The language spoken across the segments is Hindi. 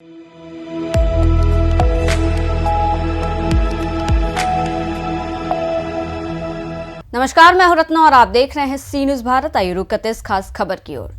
नमस्कार, मैं हूं रत्ना और आप देख रहे हैं सी न्यूज भारत। आइए रुक करते इस खास खबर की ओर।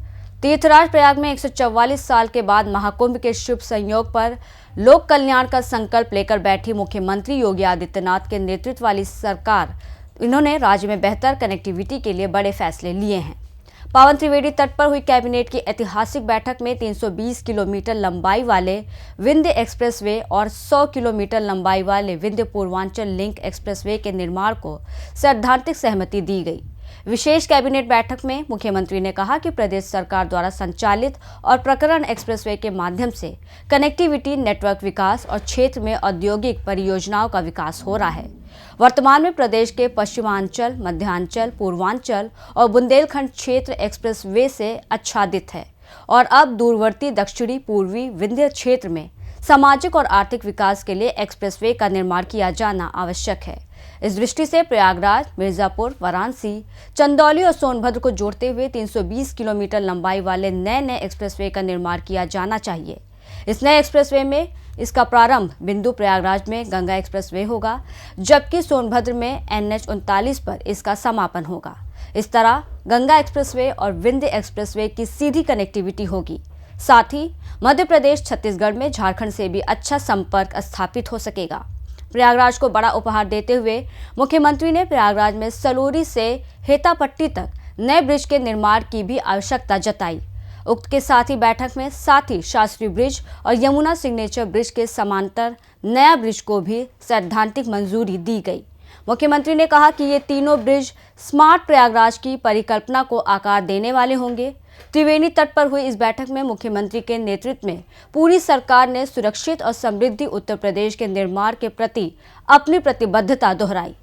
तीर्थराज प्रयाग में 144 साल के बाद महाकुंभ के शुभ संयोग पर लोक कल्याण का संकल्प लेकर बैठी मुख्यमंत्री योगी आदित्यनाथ के नेतृत्व वाली सरकार, इन्होंने राज्य में बेहतर कनेक्टिविटी के लिए बड़े फैसले लिए हैं। पावन त्रिवेणी तट पर हुई कैबिनेट की ऐतिहासिक बैठक में 320 किलोमीटर लंबाई वाले विंध्य एक्सप्रेसवे और 100 किलोमीटर लंबाई वाले विंध्य पूर्वांचल लिंक एक्सप्रेसवे के निर्माण को सैद्धांतिक सहमति दी गई। विशेष कैबिनेट बैठक में मुख्यमंत्री ने कहा कि प्रदेश सरकार द्वारा संचालित और प्रकरण एक्सप्रेसवे के माध्यम से कनेक्टिविटी, नेटवर्क विकास और क्षेत्र में औद्योगिक परियोजनाओं का विकास हो रहा है। वर्तमान में प्रदेश के पश्चिमांचल, मध्यांचल, पूर्वांचल और बुंदेलखंड क्षेत्र एक्सप्रेसवे से आच्छादित है और अब दूरवर्ती दक्षिणी पूर्वी विंध्य क्षेत्र में सामाजिक और आर्थिक विकास के लिए एक्सप्रेसवे का निर्माण किया जाना आवश्यक है। इस दृष्टि से प्रयागराज, मिर्जापुर, वाराणसी, चंदौली और सोनभद्र को जोड़ते हुए 320 किलोमीटर लंबाई वाले नए एक्सप्रेसवे का निर्माण किया जाना चाहिए। इस नए एक्सप्रेसवे में इसका प्रारंभ बिंदु प्रयागराज में गंगा एक्सप्रेसवे होगा, जबकि सोनभद्र में NH-39 पर इसका समापन होगा। इस तरह गंगा एक्सप्रेसवे और विंध्य एक्सप्रेसवे की सीधी कनेक्टिविटी होगी। साथ ही मध्य प्रदेश, छत्तीसगढ़ में झारखंड से भी अच्छा संपर्क स्थापित हो सकेगा। प्रयागराज को बड़ा उपहार देते हुए मुख्यमंत्री ने प्रयागराज में सलोरी से हेतापट्टी तक नए ब्रिज के निर्माण की भी आवश्यकता जताई। उक्त के साथ ही बैठक में साथी शास्त्री ब्रिज और यमुना सिग्नेचर ब्रिज के समांतर नया ब्रिज को भी सैद्धांतिक मंजूरी दी गई। मुख्यमंत्री ने कहा कि ये तीनों ब्रिज स्मार्ट प्रयागराज की परिकल्पना को आकार देने वाले होंगे। त्रिवेणी तट पर हुई इस बैठक में मुख्यमंत्री के नेतृत्व में पूरी सरकार ने सुरक्षित और समृद्धि उत्तर प्रदेश के निर्माण के प्रति अपनी प्रतिबद्धता दोहराई।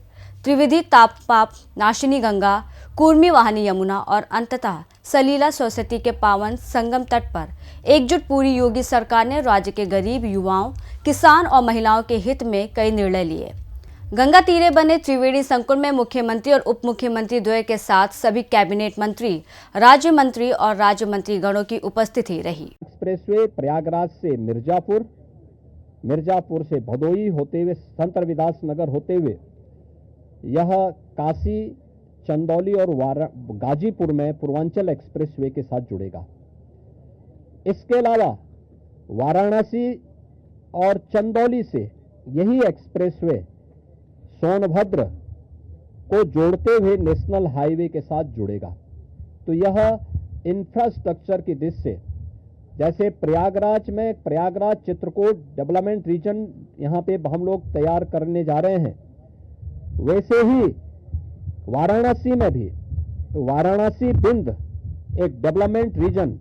त्रिविधि ताप नाशिनी गंगा, कूर्मी वाहिनी यमुना और अंततः सलीला सरस्वती के पावन संगम तट पर एकजुट पूरी योगी सरकार ने राज्य के गरीब युवाओं, किसान और महिलाओं के हित में कई निर्णय लिए। गंगा तीरे बने त्रिवेणी संकुल में मुख्यमंत्री और उप मुख्यमंत्री द्वय के साथ सभी कैबिनेट मंत्री, राज्य मंत्री और राज्य मंत्री गणों की उपस्थिति रही। एक्सप्रेसवे प्रयागराज से मिर्जापुर, मिर्जापुर से भदोई होते हुए संत रविदास नगर होते हुए यह काशी, चंदौली और गाजीपुर में पूर्वांचल एक्सप्रेसवे के साथ जुड़ेगा। इसके अलावा वाराणसी और चंदौली से यही एक्सप्रेसवे सोनभद्र को जोड़ते हुए नेशनल हाईवे के साथ जुड़ेगा। तो यह इंफ्रास्ट्रक्चर की दृष्टि से, जैसे प्रयागराज में प्रयागराज चित्रकूट डेवलपमेंट रीजन यहाँ पे हम लोग तैयार करने जा रहे हैं, वैसे ही वाराणसी में भी वाराणसी बिंद एक डेवलपमेंट रीजन,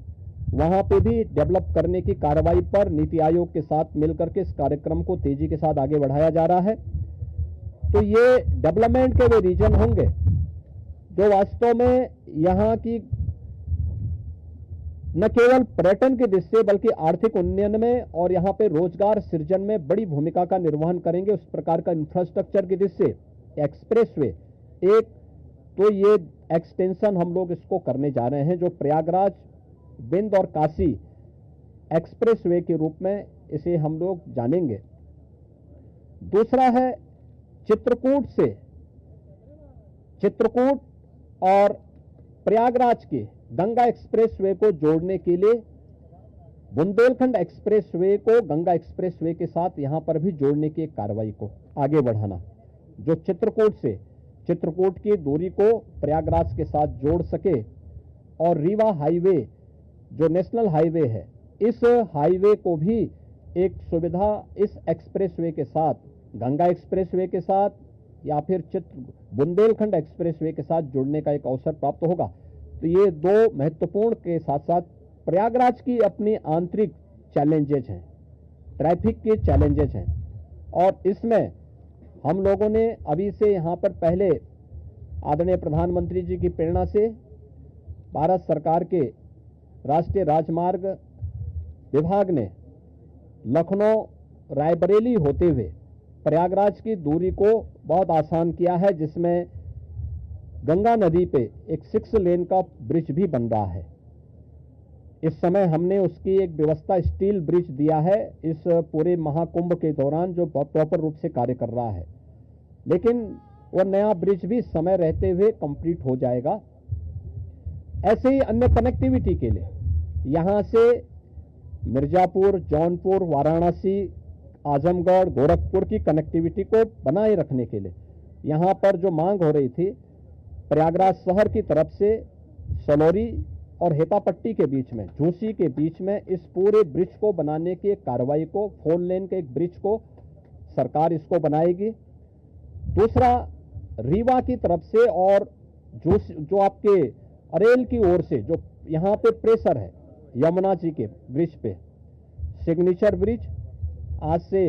वहां पे भी डेवलप करने की कार्रवाई पर नीति आयोग के साथ मिलकर के इस कार्यक्रम को तेजी के साथ आगे बढ़ाया जा रहा है। तो ये डेवलपमेंट के वे रीजन होंगे जो वास्तव में यहाँ की न केवल पर्यटन की दृष्टि से बल्कि आर्थिक उन्नयन में और यहाँ पे रोजगार सृजन में बड़ी भूमिका का निर्वहन करेंगे। उस प्रकार का इंफ्रास्ट्रक्चर की दृष्टि से एक्सप्रेसवे एक, तो ये एक्सटेंशन हम लोग इसको करने जा रहे हैं जो प्रयागराज, बिंद और काशी एक्सप्रेसवे के रूप में इसे हम लोग जानेंगे। दूसरा है चित्रकूट और प्रयागराज के गंगा एक्सप्रेसवे को जोड़ने के लिए बुंदेलखंड एक्सप्रेसवे को गंगा एक्सप्रेसवे के साथ यहां पर भी जोड़ने की एक कार्रवाई को आगे बढ़ाना, जो चित्रकूट की दूरी को प्रयागराज के साथ जोड़ सके और रीवा हाईवे जो नेशनल हाईवे है, इस हाईवे को भी एक सुविधा इस एक्सप्रेसवे के साथ, गंगा एक्सप्रेसवे के साथ या फिर बुंदेलखंड एक्सप्रेसवे के साथ जुड़ने का एक अवसर प्राप्त होगा। तो ये दो महत्वपूर्ण के साथ साथ प्रयागराज की अपनी आंतरिक चैलेंजेज हैं, ट्रैफिक के चैलेंजेज हैं, और इसमें हम लोगों ने अभी से यहाँ पर पहले आदरणीय प्रधानमंत्री जी की प्रेरणा से भारत सरकार के राष्ट्रीय राजमार्ग विभाग ने लखनऊ रायबरेली होते हुए प्रयागराज की दूरी को बहुत आसान किया है, जिसमें गंगा नदी पे एक 6 लेन का ब्रिज भी बन रहा है। इस समय हमने उसकी एक व्यवस्था स्टील ब्रिज दिया है इस पूरे महाकुंभ के दौरान, जो प्रॉपर रूप से कार्य कर रहा है, लेकिन वो नया ब्रिज भी समय रहते हुए कंप्लीट हो जाएगा। ऐसे ही अन्य कनेक्टिविटी के लिए यहाँ से मिर्जापुर, जौनपुर, वाराणसी, आजमगढ़, गोरखपुर की कनेक्टिविटी को बनाए रखने के लिए यहाँ पर जो मांग हो रही थी, प्रयागराज शहर की तरफ से सलौरी और हेतापट्टी के बीच में, झूसी के बीच में इस पूरे ब्रिज को बनाने की एक कार्रवाई को, 4 लेन के एक ब्रिज को सरकार इसको बनाएगी। दूसरा, रीवा की तरफ से और जो आपके अरेल की ओर से जो यहाँ पे प्रेशर है यमुना जी के ब्रिज पे, सिग्नेचर ब्रिज आज से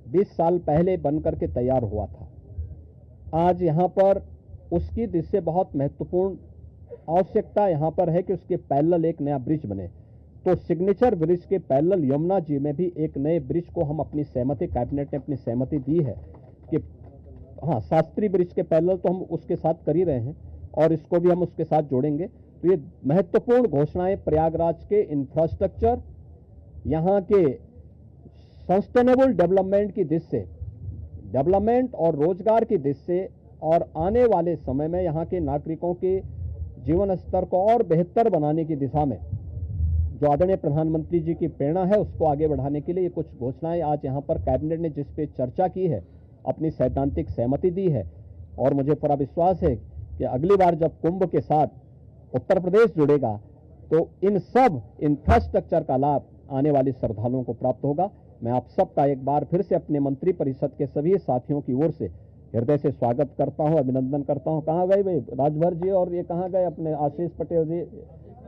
20 साल पहले बनकर के तैयार हुआ था। आज यहाँ पर उसकी दृष्टि से बहुत महत्वपूर्ण आवश्यकता यहाँ पर है कि उसके पैरेलल एक नया ब्रिज बने। तो सिग्नेचर ब्रिज के पैरेलल यमुना जी में भी एक नए ब्रिज को हम अपनी सहमति, कैबिनेट ने अपनी सहमति दी है कि हाँ, शास्त्री ब्रिज के पैरेलल तो हम उसके साथ कर ही रहे हैं और इसको भी हम उसके साथ जोड़ेंगे। तो ये महत्वपूर्ण घोषणाएं प्रयागराज के इंफ्रास्ट्रक्चर, यहाँ के सस्टेनेबल डेवलपमेंट की दृष्टि से, डेवलपमेंट और रोजगार की दृष्टि से, और आने वाले समय में यहाँ के नागरिकों के जीवन स्तर को और बेहतर बनाने की दिशा में जो आदरणीय प्रधानमंत्री जी की प्रेरणा है, उसको आगे बढ़ाने के लिए ये कुछ घोषणाएं आज यहाँ पर कैबिनेट ने जिस पे चर्चा की है, अपनी सैद्धांतिक सहमति दी है। और मुझे पूरा विश्वास है कि अगली बार जब कुंभ के साथ उत्तर प्रदेश जुड़ेगा तो इन सब इंफ्रास्ट्रक्चर का लाभ आने वाले श्रद्धालुओं को प्राप्त होगा। मैं आप सबका एक बार फिर से अपने मंत्री परिषद के सभी साथियों की ओर से हृदय से स्वागत करता हूं, अभिनंदन करता हूं। कहाँ गए भाई राजभर जी, और ये कहाँ गए अपने आशीष पटेल जी,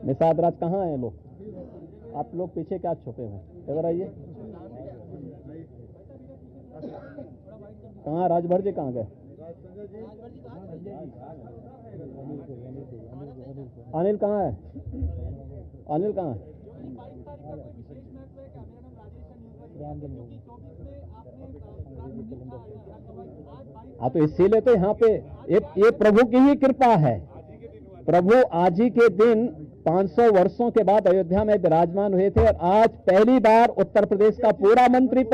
निषाद राज, कहाँ हैं लोग? आप लोग पीछे क्या छुपे हैं, इधर आइए। कहाँ राजभर जी, कहाँ गए? अनिल कहाँ है? अनिल कहाँ है? हाँ, तो इसीलिए तो यहाँ पे ये प्रभु की ही कृपा है। प्रभु आज ही के दिन 500 वर्षों के बाद अयोध्या में विराजमान हुए थे और आज पहली बार उत्तर प्रदेश का पूरा मंत्री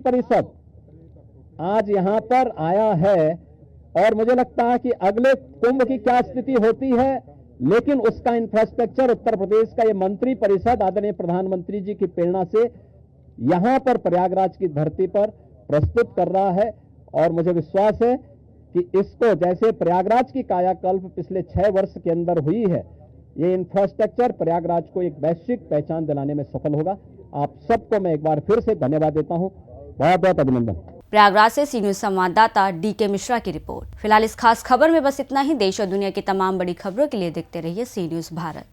परिषद आज यहाँ पर आया है। और मुझे लगता है कि अगले कुंभ की क्या स्थिति होती है, लेकिन उसका इंफ्रास्ट्रक्चर उत्तर प्रदेश का ये मंत्री परिषद आदरणीय प्रधानमंत्री जी की प्रेरणा से यहाँ पर प्रयागराज की धरती पर प्रस्तुत कर रहा है। और मुझे विश्वास है कि इसको, जैसे प्रयागराज की कायाकल्प पिछले 6 वर्ष के अंदर हुई है, ये इंफ्रास्ट्रक्चर प्रयागराज को एक वैश्विक पहचान दिलाने में सफल होगा। आप सबको मैं एक बार फिर से धन्यवाद देता हूं, बहुत बहुत अभिनंदन। प्रयागराज से सी न्यूज संवाददाता डी.के. मिश्रा की रिपोर्ट। फिलहाल इस खास खबर में बस इतना ही। देश और दुनिया की तमाम बड़ी खबरों के लिए देखते रहिए सी न्यूज भारत।